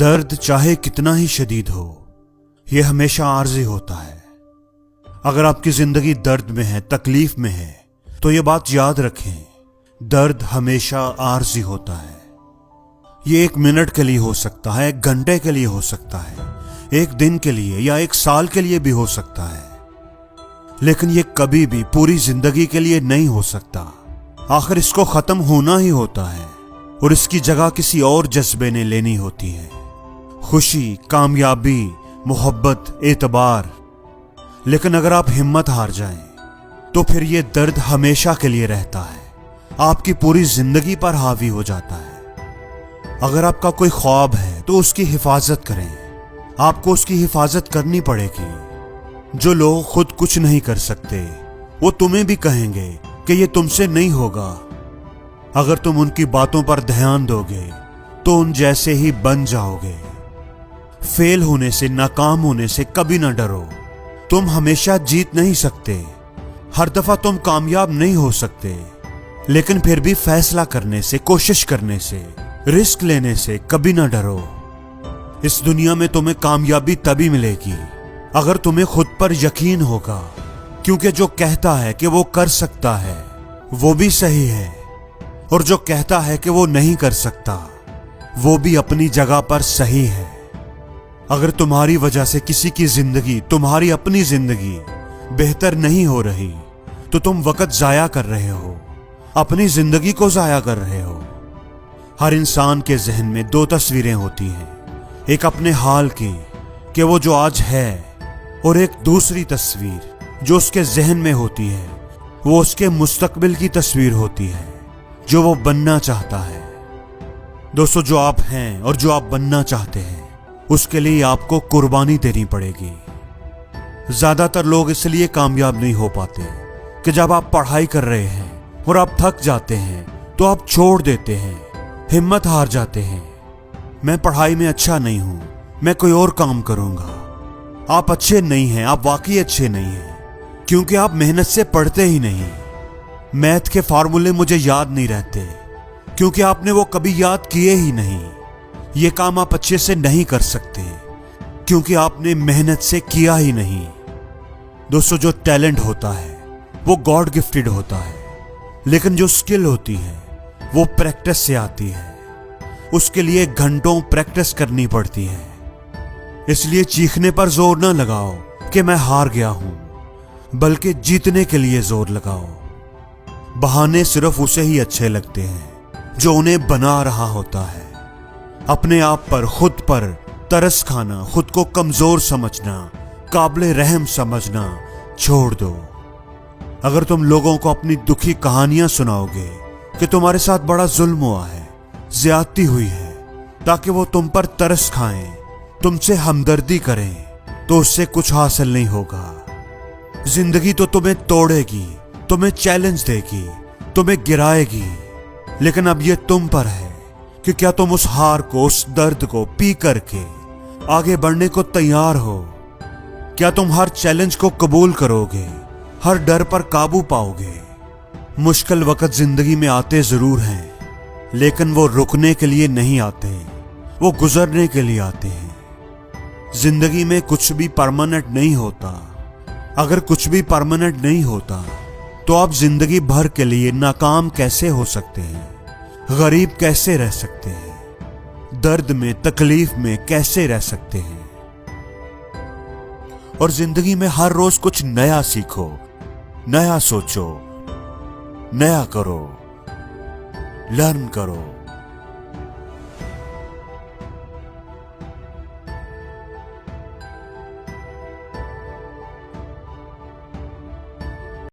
दर्द चाहे कितना ही शदीद हो, यह हमेशा आर्जी होता है। अगर आपकी जिंदगी दर्द में है, तकलीफ में है, तो यह बात याद रखें, दर्द हमेशा आर्जी होता है। ये 1 मिनट के लिए हो सकता है, 1 घंटे के लिए हो सकता है, 1 दिन के लिए या 1 साल के लिए भी हो सकता है, लेकिन ये कभी भी पूरी जिंदगी के लिए नहीं हो सकता। आखिर इसको खत्म होना ही होता है और इसकी जगह किसी और जज्बे ने लेनी होती है। खुशी, कामयाबी, मोहब्बत, एतबार। लेकिन अगर आप हिम्मत हार जाएं, तो फिर ये दर्द हमेशा के लिए रहता है, आपकी पूरी जिंदगी पर हावी हो जाता है। अगर आपका कोई ख्वाब है तो उसकी हिफाजत करें, आपको उसकी हिफाजत करनी पड़ेगी। जो लोग खुद कुछ नहीं कर सकते, वो तुम्हें भी कहेंगे कि ये तुमसे नहीं होगा। अगर तुम उनकी बातों पर ध्यान दोगे तो उन जैसे ही बन जाओगे। फेल होने से, नाकाम होने से कभी ना डरो। तुम हमेशा जीत नहीं सकते, हर दफा तुम कामयाब नहीं हो सकते, लेकिन फिर भी फैसला करने से, कोशिश करने से, रिस्क लेने से कभी ना डरो। इस दुनिया में तुम्हें कामयाबी तभी मिलेगी अगर तुम्हें खुद पर यकीन होगा, क्योंकि जो कहता है कि वो कर सकता है वो भी सही है, और जो कहता है कि वो नहीं कर सकता वो भी अपनी जगह पर सही है। अगर तुम्हारी वजह से किसी की जिंदगी, तुम्हारी अपनी जिंदगी बेहतर नहीं हो रही, तो तुम वक्त जाया कर रहे हो, अपनी जिंदगी को जाया कर रहे हो। हर इंसान के जहन में 2 तस्वीरें होती हैं, एक अपने हाल की कि वो जो आज है, और एक दूसरी तस्वीर जो उसके जहन में होती है, वो उसके मुस्तकबिल की तस्वीर होती है, जो वो बनना चाहता है। दोस्तों, जो आप हैं और जो आप बनना चाहते हैं, उसके लिए आपको कुर्बानी देनी पड़ेगी। ज्यादातर लोग इसलिए कामयाब नहीं हो पाते कि जब आप पढ़ाई कर रहे हैं और आप थक जाते हैं तो आप छोड़ देते हैं, हिम्मत हार जाते हैं। मैं पढ़ाई में अच्छा नहीं हूं, मैं कोई और काम करूंगा। आप अच्छे नहीं हैं, आप वाकई अच्छे नहीं हैं, क्योंकि आप मेहनत से पढ़ते ही नहीं। मैथ के फार्मूले मुझे याद नहीं रहते, क्योंकि आपने वो कभी याद किए ही नहीं। ये काम आप अच्छे से नहीं कर सकते, क्योंकि आपने मेहनत से किया ही नहीं। दोस्तों, जो टैलेंट होता है वो गॉड गिफ्टेड होता है, लेकिन जो स्किल होती है वो प्रैक्टिस से आती है। उसके लिए घंटों प्रैक्टिस करनी पड़ती है। इसलिए चीखने पर जोर न लगाओ कि मैं हार गया हूं, बल्कि जीतने के लिए जोर लगाओ। बहाने सिर्फ उसे ही अच्छे लगते हैं जो उन्हें बना रहा होता है। अपने आप पर, खुद पर तरस खाना, खुद को कमजोर समझना, काबिले रहम समझना छोड़ दो। अगर तुम लोगों को अपनी दुखी कहानियां सुनाओगे कि तुम्हारे साथ बड़ा जुल्म हुआ है, ज्यादती हुई है, ताकि वो तुम पर तरस खाएं, तुमसे हमदर्दी करें, तो उससे कुछ हासिल नहीं होगा। जिंदगी तो तुम्हें तोड़ेगी, तुम्हें चैलेंज देगी, तुम्हें गिराएगी, लेकिन अब यह तुम पर है कि क्या तुम उस हार को, उस दर्द को पी करके आगे बढ़ने को तैयार हो। क्या तुम हर चैलेंज को कबूल करोगे, हर डर पर काबू पाओगे। मुश्किल वक्त जिंदगी में आते जरूर हैं, लेकिन वो रुकने के लिए नहीं आते, वो गुजरने के लिए आते हैं। जिंदगी में कुछ भी परमानेंट नहीं होता। अगर कुछ भी परमानेंट नहीं होता तो आप जिंदगी भर के लिए नाकाम कैसे हो सकते हैं, गरीब कैसे रह सकते हैं, दर्द में, तकलीफ में कैसे रह सकते हैं। और जिंदगी में हर रोज कुछ नया सीखो, नया सोचो, नया करो, लर्न करो।